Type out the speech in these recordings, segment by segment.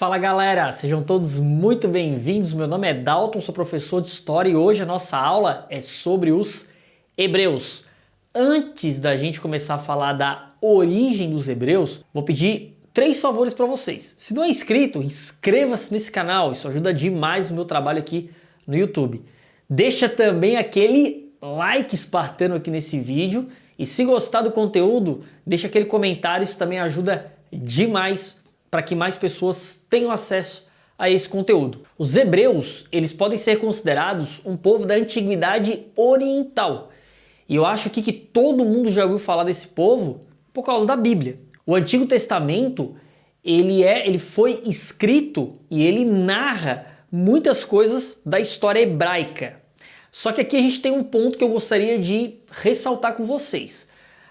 Fala galera, sejam todos muito bem-vindos. Meu nome é Dalton, sou professor de História e hoje a nossa aula é sobre os Hebreus. Antes da gente começar a falar da origem dos Hebreus, vou pedir 3 favores para vocês. Se não é inscrito, inscreva-se nesse canal, isso ajuda demais o meu trabalho aqui no YouTube. Deixa também aquele like espartano aqui nesse vídeo e se gostar do conteúdo, deixa aquele comentário, isso também ajuda demais para que mais pessoas tenham acesso a esse conteúdo. Os hebreus, eles podem ser considerados um povo da antiguidade oriental. E eu acho que todo mundo já ouviu falar desse povo por causa da Bíblia. O Antigo Testamento, ele foi escrito e ele narra muitas coisas da história hebraica. Só que aqui a gente tem um ponto que eu gostaria de ressaltar com vocês.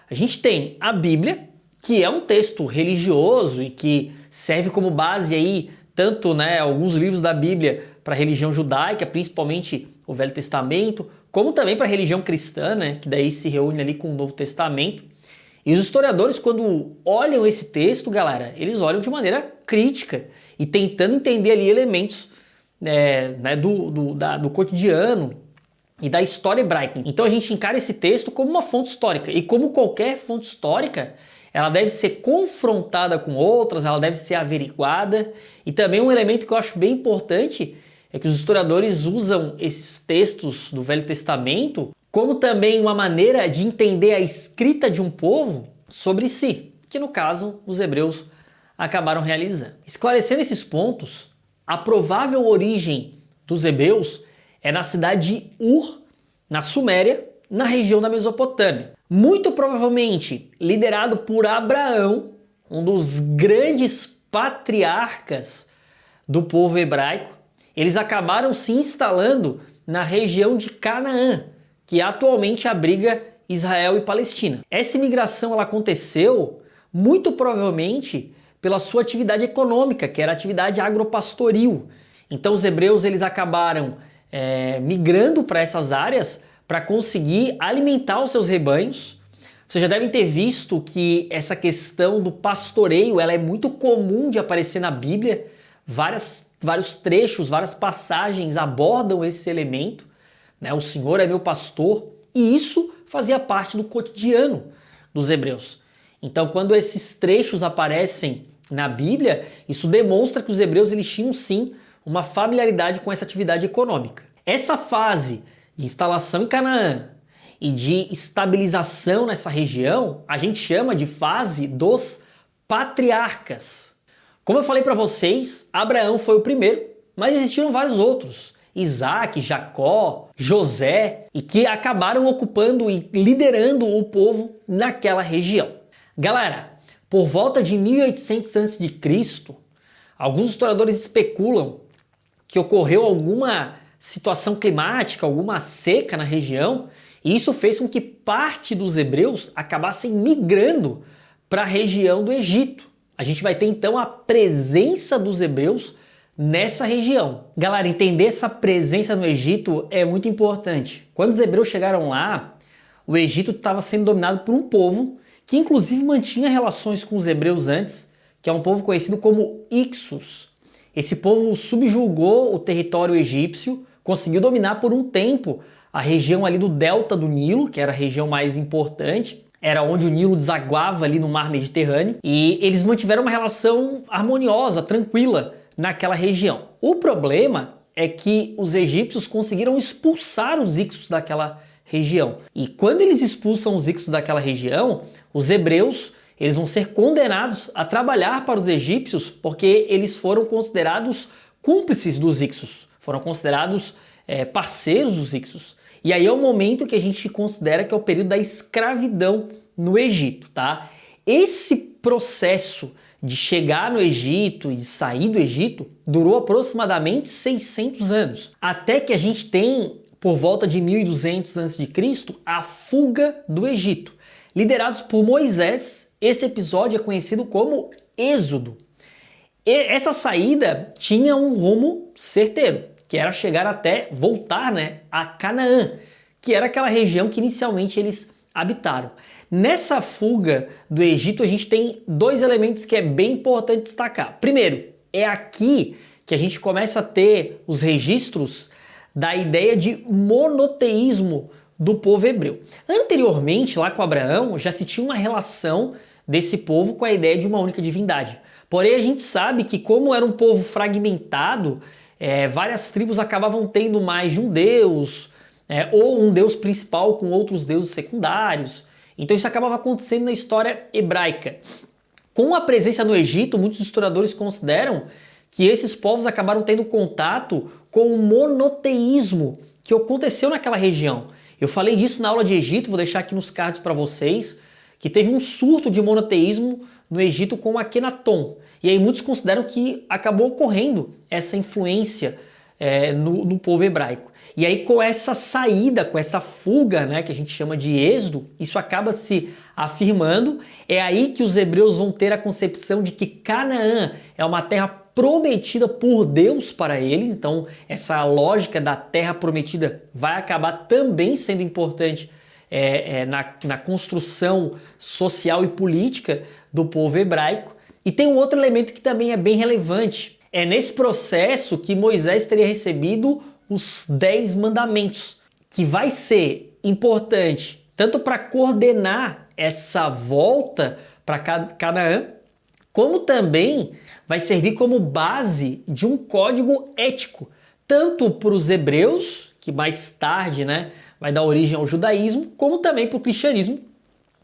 A gente tem a Bíblia, que é um texto religioso e que serve como base aí tanto alguns livros da Bíblia para a religião judaica, principalmente o Velho Testamento, como também para a religião cristã, que daí se reúne ali com o Novo Testamento. E os historiadores, quando olham esse texto, galera, eles olham de maneira crítica e tentando entender ali elementos do cotidiano e da história hebraica. Então a gente encara esse texto como uma fonte histórica e como qualquer fonte histórica, ela deve ser confrontada com outras, ela deve ser averiguada. E também um elemento que eu acho bem importante é que os historiadores usam esses textos do Velho Testamento como também uma maneira de entender a escrita de um povo sobre si, que no caso os hebreus acabaram realizando. Esclarecendo esses pontos, a provável origem dos hebreus é na cidade de Ur, na Suméria, na região da Mesopotâmia. Muito provavelmente liderado por Abraão, um dos grandes patriarcas do povo hebraico. Eles acabaram se instalando na região de Canaã, que atualmente abriga Israel e Palestina. Essa imigração ela aconteceu muito provavelmente pela sua atividade econômica, que era a atividade agropastoril. Então os hebreus eles acabaram migrando para essas áreas para conseguir alimentar os seus rebanhos. Vocês já devem ter visto que essa questão do pastoreio ela é muito comum de aparecer na Bíblia. Vários trechos, várias passagens abordam esse elemento. O Senhor é meu pastor. E isso fazia parte do cotidiano dos hebreus. Então, quando esses trechos aparecem na Bíblia, isso demonstra que os hebreus eles tinham sim uma familiaridade com essa atividade econômica. Essa fase de instalação em Canaã e de estabilização nessa região, a gente chama de fase dos patriarcas. Como eu falei para vocês, Abraão foi o primeiro, mas existiram vários outros. Isaac, Jacó, José, e que acabaram ocupando e liderando o povo naquela região. Galera, por volta de 1800 a.C., alguns historiadores especulam que ocorreu alguma situação climática, alguma seca na região, e isso fez com que parte dos hebreus acabassem migrando para a região do Egito. A gente vai ter então a presença dos hebreus nessa região. Galera, entender essa presença no Egito é muito importante. Quando os hebreus chegaram lá, o Egito estava sendo dominado por um povo que inclusive mantinha relações com os hebreus antes, que é um povo conhecido como Hicsos. Esse povo subjugou o território egípcio, conseguiu dominar por um tempo a região ali do delta do Nilo, que era a região mais importante, era onde o Nilo desaguava ali no mar Mediterrâneo, e eles mantiveram uma relação harmoniosa, tranquila naquela região. O problema é que os egípcios conseguiram expulsar os Hicsos daquela região. E quando eles expulsam os Hicsos daquela região, os hebreus eles vão ser condenados a trabalhar para os egípcios porque eles foram considerados cúmplices dos Hicsos, foram considerados parceiros dos Hicsos. E aí é o momento que a gente considera que é o período da escravidão no Egito, tá? Esse processo de chegar no Egito e de sair do Egito durou aproximadamente 600 anos. Até que a gente tem, por volta de 1200 a.C., a fuga do Egito. Liderados por Moisés, esse episódio é conhecido como Êxodo. E essa saída tinha um rumo certeiro, que era chegar até voltar a Canaã, que era aquela região que inicialmente eles habitaram. Nessa fuga do Egito, a gente tem dois elementos que é bem importante destacar. Primeiro, É aqui que a gente começa a ter os registros da ideia de monoteísmo do povo hebreu. Anteriormente, lá com Abraão, já se tinha uma relação desse povo com a ideia de uma única divindade. Porém, a gente sabe que como era um povo fragmentado, várias tribos acabavam tendo mais de um deus, ou um deus principal com outros deuses secundários. Então isso acabava acontecendo na história hebraica. Com a presença no Egito, muitos historiadores consideram que esses povos acabaram tendo contato com o monoteísmo que aconteceu naquela região. Eu falei disso na aula de Egito, vou deixar aqui nos cards para vocês, que teve um surto de monoteísmo no Egito com Akenaton. E aí muitos consideram que acabou ocorrendo essa influência no povo hebraico. E aí com essa saída, com essa fuga, né, que a gente chama de êxodo, isso acaba se afirmando. É aí que os hebreus vão ter a concepção de que Canaã é uma terra prometida por Deus para eles. Então essa lógica da terra prometida vai acabar também sendo importante na construção social e política do povo hebraico. E tem um outro elemento que também é bem relevante. É nesse processo que Moisés teria recebido os 10 mandamentos, que vai ser importante tanto para coordenar essa volta para Canaã, como também vai servir como base de um código ético, tanto para os hebreus, que mais tarde, né, vai dar origem ao judaísmo, como também para o cristianismo,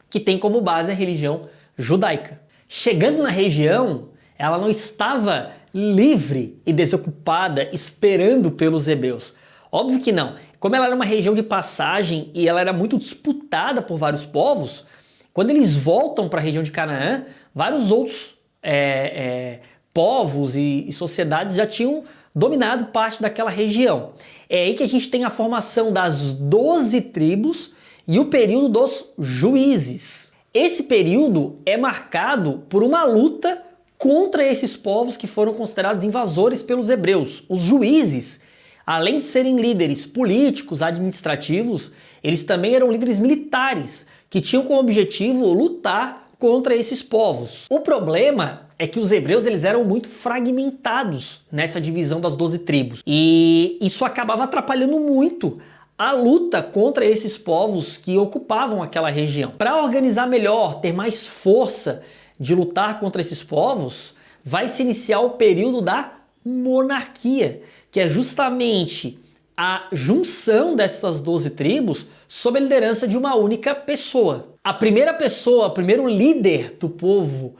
que tem como base a religião judaica. Chegando na região, ela não estava livre e desocupada esperando pelos hebreus. Óbvio que não. Como ela era uma região de passagem e ela era muito disputada por vários povos, quando eles voltam para a região de Canaã, vários outros povos e sociedades já tinham dominado parte daquela região. É aí que a gente tem a formação das 12 tribos e o período dos juízes. Esse período é marcado por uma luta contra esses povos que foram considerados invasores pelos hebreus. Os juízes, além de serem líderes políticos, administrativos, eles também eram líderes militares, que tinham como objetivo lutar contra esses povos. O problema é que os hebreus eles eram muito fragmentados nessa divisão das 12 tribos. E isso acabava atrapalhando muito a luta contra esses povos que ocupavam aquela região. Para organizar melhor, ter mais força de lutar contra esses povos, vai se iniciar o período da monarquia, que é justamente a junção dessas 12 tribos sob a liderança de uma única pessoa. A primeira pessoa, o primeiro líder do povo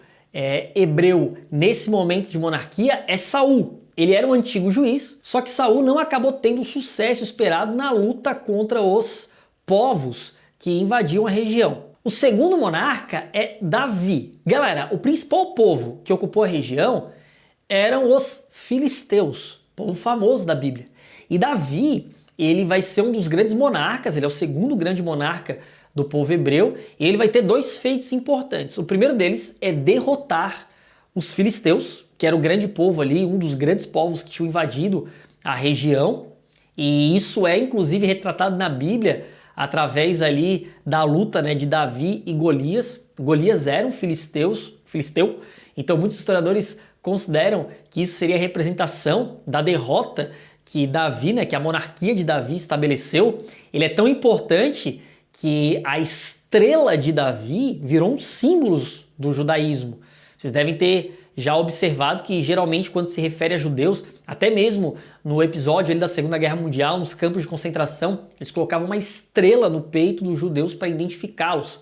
hebreu nesse momento de monarquia é Saul. Ele era um antigo juiz, só que Saul não acabou tendo o sucesso esperado na luta contra os povos que invadiam a região. O segundo monarca é Davi. Galera, o principal povo que ocupou a região eram os filisteus, povo famoso da Bíblia. E Davi, ele vai ser um dos grandes monarcas, ele é o segundo grande monarca do povo hebreu, e ele vai ter 2 feitos importantes. O primeiro deles é derrotar os filisteus, que era o grande povo ali, um dos grandes povos que tinham invadido a região, e isso é inclusive retratado na Bíblia através ali da luta, né, de Davi e Golias. Golias era um filisteu, então muitos historiadores consideram que isso seria a representação da derrota que Davi, né, que a monarquia de Davi estabeleceu. Ele é tão importante que a estrela de Davi virou um símbolo do judaísmo. Vocês devem ter já observado que geralmente quando se refere a judeus, até mesmo no episódio ali da Segunda Guerra Mundial, nos campos de concentração, eles colocavam uma estrela no peito dos judeus para identificá-los.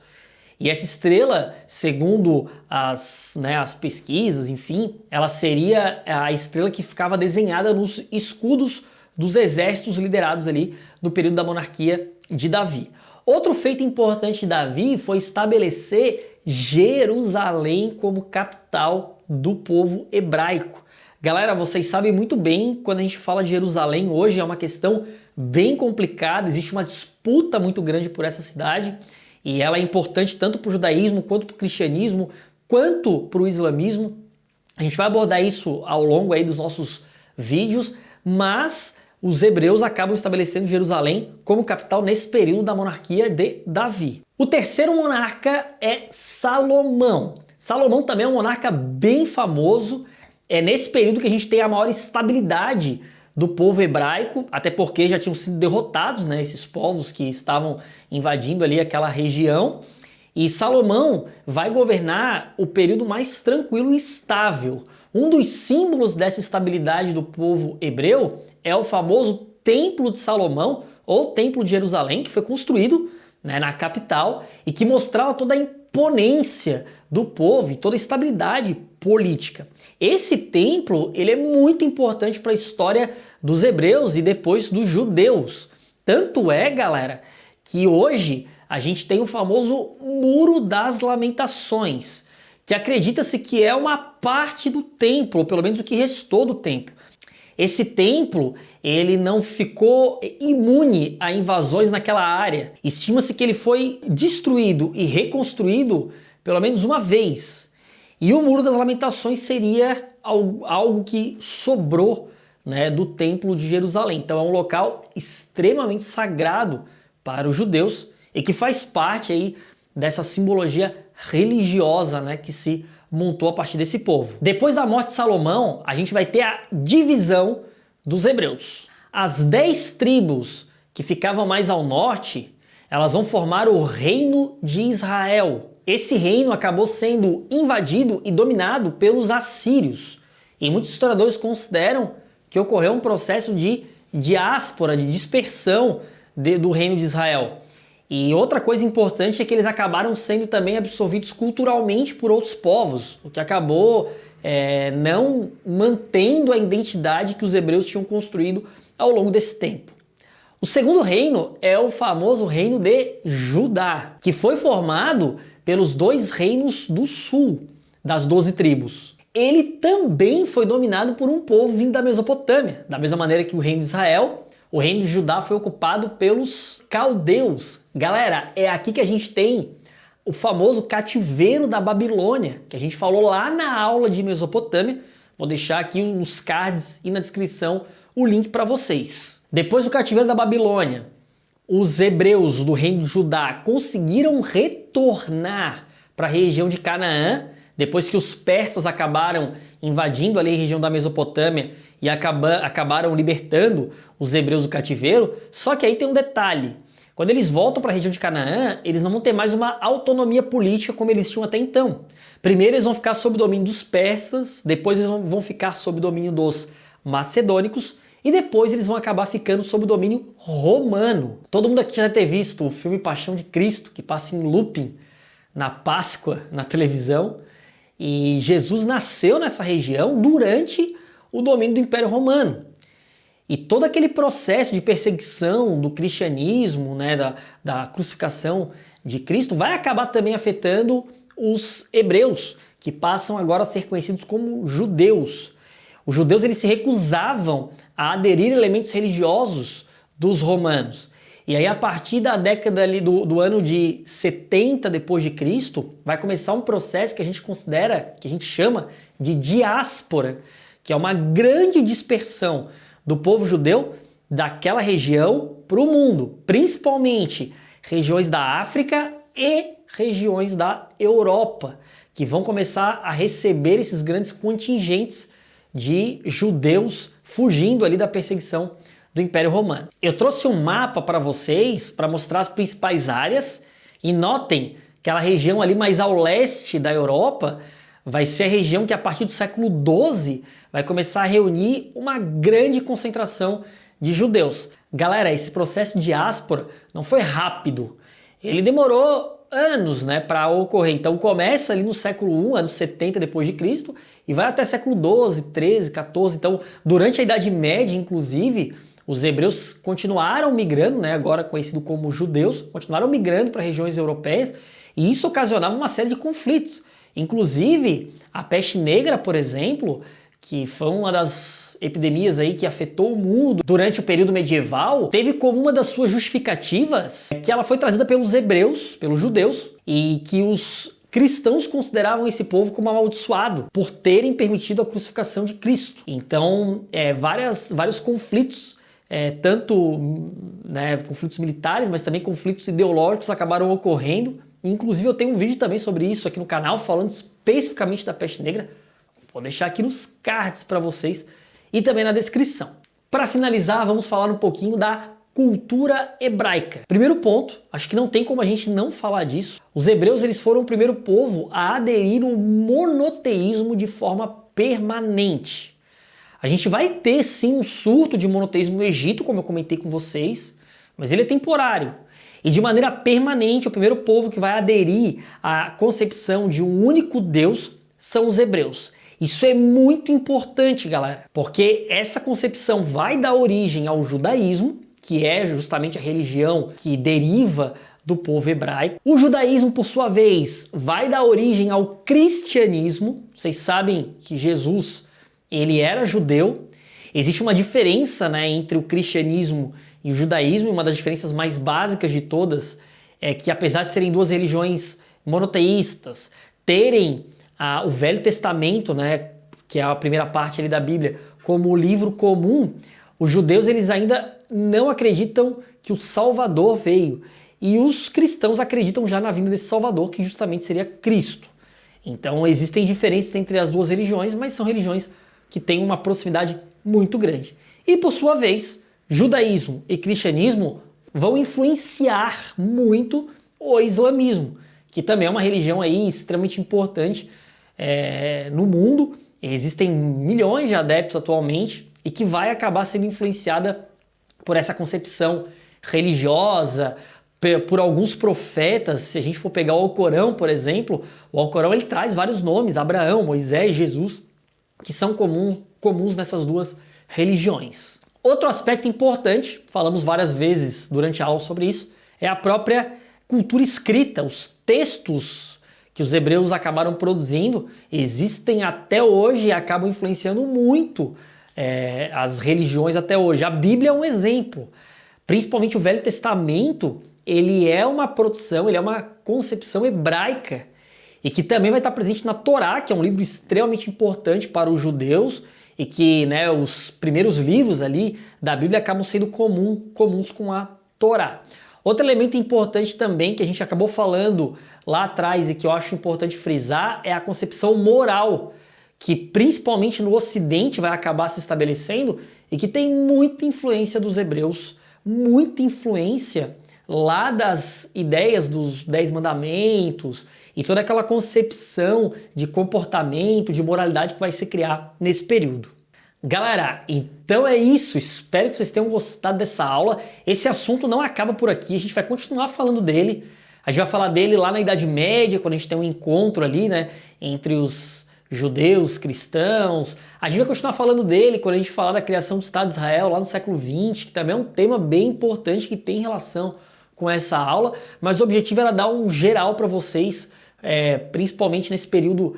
E essa estrela, segundo as pesquisas, enfim, ela seria a estrela que ficava desenhada nos escudos dos exércitos liderados ali no período da monarquia de Davi. Outro feito importante de Davi foi estabelecer Jerusalém como capital do povo hebraico. Galera, vocês sabem muito bem, quando a gente fala de Jerusalém hoje, é uma questão bem complicada, existe uma disputa muito grande por essa cidade, e ela é importante tanto para o judaísmo, quanto para o cristianismo, quanto para o islamismo. A gente vai abordar isso ao longo aí dos nossos vídeos, mas os hebreus acabam estabelecendo Jerusalém como capital nesse período da monarquia de Davi. O terceiro monarca é Salomão. Salomão também é um monarca bem famoso. É nesse período que a gente tem a maior estabilidade do povo hebraico, até porque já tinham sido derrotados, né, esses povos que estavam invadindo ali aquela região. E Salomão vai governar o período mais tranquilo e estável. Um dos símbolos dessa estabilidade do povo hebreu é o famoso Templo de Salomão, ou Templo de Jerusalém, que foi construído, né, na capital e que mostrava toda a imponência do povo e toda a estabilidade política. Esse templo ele é muito importante para a história dos hebreus e depois dos judeus. Tanto é, galera, que hoje a gente tem o famoso Muro das Lamentações, que acredita-se que é uma parte do templo, ou pelo menos o que restou do templo. Esse templo, ele não ficou imune a invasões naquela área. Estima-se que ele foi destruído e reconstruído pelo menos uma vez. E o Muro das Lamentações seria algo que sobrou, né, do Templo de Jerusalém. Então é um local extremamente sagrado para os judeus e que faz parte aí dessa simbologia religiosa, né, que se montou a partir desse povo. Depois da morte de Salomão, a gente vai ter a divisão dos hebreus. As 10 tribos que ficavam mais ao norte, elas vão formar o Reino de Israel. Esse reino acabou sendo invadido e dominado pelos assírios. E muitos historiadores consideram que ocorreu um processo de diáspora, de dispersão do reino de Israel. E outra coisa importante é que eles acabaram sendo também absorvidos culturalmente por outros povos, o que acabou não mantendo a identidade que os hebreus tinham construído ao longo desse tempo. O segundo reino é o famoso reino de Judá, que foi formado pelos 2 reinos do sul, das 12 tribos. Ele também foi dominado por um povo vindo da Mesopotâmia, da mesma maneira que o reino de Israel. O reino de Judá foi ocupado pelos caldeus. Galera, é aqui que a gente tem o famoso cativeiro da Babilônia, que a gente falou lá na aula de Mesopotâmia. Vou deixar aqui nos cards e na descrição o link para vocês. Depois do cativeiro da Babilônia, os hebreus do reino de Judá conseguiram retornar para a região de Canaã, depois que os persas acabaram invadindo ali a região da Mesopotâmia e acabaram libertando os hebreus do cativeiro. Só que aí tem um detalhe. Quando eles voltam para a região de Canaã, eles não vão ter mais uma autonomia política como eles tinham até então. Primeiro eles vão ficar sob o domínio dos persas, depois eles vão ficar sob o domínio dos macedônicos e depois eles vão acabar ficando sob o domínio romano. Todo mundo aqui já deve ter visto o filme Paixão de Cristo, que passa em looping na Páscoa, na televisão. E Jesus nasceu nessa região durante o domínio do Império Romano. E todo aquele processo de perseguição do cristianismo, né, da crucificação de Cristo, vai acabar também afetando os hebreus, que passam agora a ser conhecidos como judeus. Os judeus eles se recusavam a aderir a elementos religiosos dos romanos. E aí, a partir da década ali do ano de 70 depois de Cristo, vai começar um processo que a gente considera, que a gente chama de diáspora, que é uma grande dispersão do povo judeu daquela região para o mundo, principalmente regiões da África e regiões da Europa, que vão começar a receber esses grandes contingentes de judeus fugindo ali da perseguição do Império Romano. Eu trouxe um mapa para vocês para mostrar as principais áreas e notem que aquela região ali mais ao leste da Europa vai ser a região que a partir do século XII vai começar a reunir uma grande concentração de judeus. Galera, esse processo de diáspora não foi rápido, ele demorou anos, né, para ocorrer. Então começa ali no século I, anos 70 depois de Cristo, e vai até século XII, XIII, XIV. Então, durante a Idade Média, inclusive, os hebreus continuaram migrando, né, agora conhecido como judeus, continuaram migrando para regiões europeias, e isso ocasionava uma série de conflitos. Inclusive, a peste negra, por exemplo, que foi uma das epidemias aí que afetou o mundo durante o período medieval, teve como uma das suas justificativas que ela foi trazida pelos hebreus, pelos judeus, e que os cristãos consideravam esse povo como amaldiçoado por terem permitido a crucificação de Cristo. Então, vários conflitos, tanto, né, conflitos militares, mas também conflitos ideológicos acabaram ocorrendo. Inclusive, eu tenho um vídeo também sobre isso aqui no canal, falando especificamente da peste negra. Vou deixar aqui nos cards para vocês e também na descrição. Para finalizar, vamos falar um pouquinho da cultura hebraica. Primeiro ponto, acho que não tem como a gente não falar disso. Os hebreus eles foram o primeiro povo a aderir ao monoteísmo de forma permanente. A gente vai ter sim um surto de monoteísmo no Egito, como eu comentei com vocês, mas ele é temporário. E de maneira permanente, o primeiro povo que vai aderir à concepção de um único Deus são os hebreus. Isso é muito importante, galera, porque essa concepção vai dar origem ao judaísmo, que é justamente a religião que deriva do povo hebraico. O judaísmo, por sua vez, vai dar origem ao cristianismo. Vocês sabem que Jesus, ele era judeu. Existe uma diferença, né, entre o cristianismo e o judaísmo, e uma das diferenças mais básicas de todas é que, apesar de serem duas religiões monoteístas, terem o Velho Testamento, né, que é a primeira parte ali da Bíblia, como livro comum, os judeus eles ainda não acreditam que o Salvador veio. E os cristãos acreditam já na vinda desse Salvador, que justamente seria Cristo. Então existem diferenças entre as duas religiões, mas são religiões que têm uma proximidade muito grande. E por sua vez, judaísmo e cristianismo vão influenciar muito o islamismo, que também é uma religião aí extremamente importante no mundo. Existem milhões de adeptos atualmente e que vai acabar sendo influenciada por essa concepção religiosa, por alguns profetas. Se a gente for pegar o Alcorão, por exemplo, o Alcorão ele traz vários nomes, Abraão, Moisés, Jesus, que são comuns nessas duas religiões. Outro aspecto importante, falamos várias vezes durante a aula sobre isso, é a própria cultura escrita, os textos que os hebreus acabaram produzindo, existem até hoje e acabam influenciando muito as religiões até hoje. A Bíblia é um exemplo, principalmente o Velho Testamento, ele é uma produção, ele é uma concepção hebraica e que também vai estar presente na Torá, que é um livro extremamente importante para os judeus e que, né, os primeiros livros ali da Bíblia acabam sendo comuns com a Torá. Outro elemento importante também que a gente acabou falando lá atrás e que eu acho importante frisar é a concepção moral, que principalmente no Ocidente vai acabar se estabelecendo e que tem muita influência dos hebreus, muita influência lá das ideias dos 10 mandamentos e toda aquela concepção de comportamento, de moralidade que vai se criar nesse período. Galera, então é isso, espero que vocês tenham gostado dessa aula. Esse assunto não acaba por aqui, a gente vai continuar falando dele. A gente vai falar dele lá na Idade Média, quando a gente tem um encontro ali, né, entre os judeus, cristãos. A gente vai continuar falando dele quando a gente falar da criação do Estado de Israel lá no século XX, que também é um tema bem importante que tem relação com essa aula, mas o objetivo era dar um geral para vocês, principalmente nesse período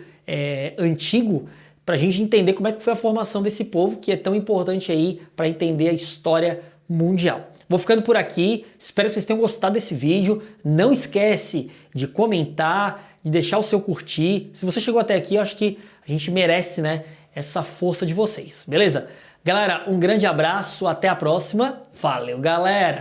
antigo, para a gente entender como é que foi a formação desse povo, que é tão importante aí para entender a história mundial. Vou ficando por aqui, espero que vocês tenham gostado desse vídeo. Não esquece de comentar, de deixar o seu curtir. Se você chegou até aqui, eu acho que a gente merece, né, essa força de vocês, beleza? Galera, um grande abraço, até a próxima. Valeu, galera!